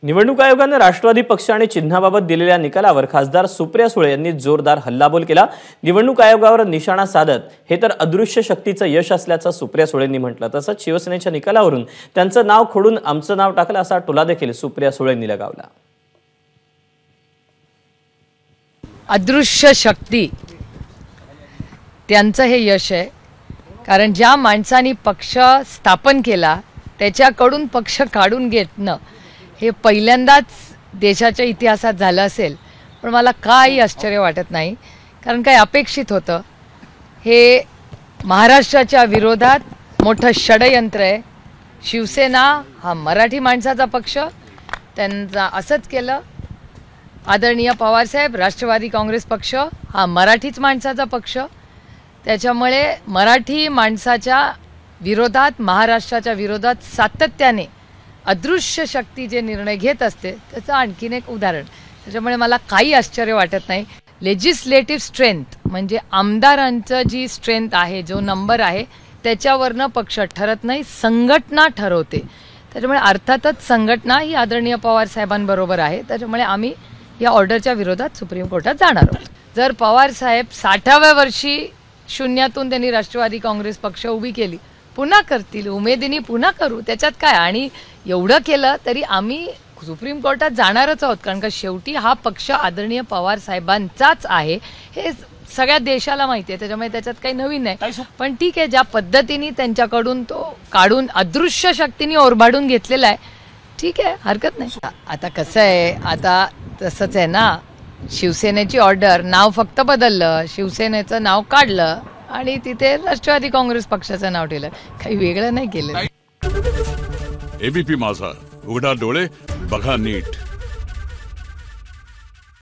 निवडणूक आयोगाने राष्ट्रवादी पक्ष आणि चिन्हाबाबत दिलेल्या निकालावर खासदार सुप्रिया सुळे यांनी जोरदार हल्लाबोल केला। निवडणूक आयोगावर निशाणा साधत हे तर अदृश्य शक्तीचं यश असल्याचं सुप्रिया सुळेंनी म्हटलं। तसंच शिवसेनेच्या निकालावरून त्यांचं नाव खोडून आमचं नाव टाकलं असा टोला देखील सुप्रिया सुळेंनी लगावला। अदृश्य शक्ती त्यांचं हे यश आहे, कारण ज्या माणसांनी पक्ष स्थापन केला त्याच्याकडून पक्ष काढून घेणं हे पहिल्यांदाच देशाच्या इतिहासात झालं असेल। पण मला काही आश्चर्य वाटत नाही, कारण काही अपेक्षित होतं। हे महाराष्ट्राच्या विरोधात मोठं षडयंत्र आहे। शिवसेना हा मराठी माणसाचा पक्ष, त्यांचा असंच केलं। आदरणीय पवारसाहेब, राष्ट्रवादी काँग्रेस पक्ष हा मराठीच माणसाचा पक्ष, त्याच्यामुळे मराठी माणसाच्या विरोधात, महाराष्ट्राच्या विरोधात सातत्याने अदृश्य शक्ती जे निर्णय घेत असते त्याचं आणखीन एक उदाहरण। त्याच्यामुळे मला काही आश्चर्य वाटत नाही। लेजिस्लेटिव्ह स्ट्रेंथ म्हणजे आमदारांचं जी स्ट्रेंथ आहे, जो नंबर आहे, त्याच्यावरनं पक्ष ठरत नाही, संघटना ठरवते। त्याच्यामुळे अर्थातच संघटना ही आदरणीय पवार साहेबांबरोबर आहे। त्याच्यामुळे आम्ही या ऑर्डरच्या विरोधात सुप्रीम कोर्टात जाणार आहोत। जर पवार साहेब 60व्या वर्षी शून्यातून त्यांनी राष्ट्रवादी काँग्रेस पक्ष उभी केली, पुन्हा करतील, उमेदीने पुन्हा करू, त्याच्यात काय। आणि एवढं केलं तरी आम्ही सुप्रीम कोर्टात जाणारच आहोत, कारण का शेवटी हा पक्ष आदरणीय पवार साहेबांचाच आहे, हे सगळ्या देशाला माहिती आहे। त्याच्यामुळे त्याच्यात काही नवीन नाही। पण ठीक आहे, ज्या पद्धतीने त्यांच्याकडून तो काढून अदृश्य शक्तीने ओरबाडून घेतलेला आहे, ठीक आहे, हरकत नाही। आता कसं आहे, आता तसंच आहे ना, शिवसेनेची ऑर्डर, नाव फक्त बदललं, शिवसेनेचं नाव काढलं आणि तिथे राष्ट्रवादी काँग्रेस पक्षाचं नाव ठेवलं, काही वेगळं नाही केलं। एबीपी माझा, उघडा डोळे बघा नीट।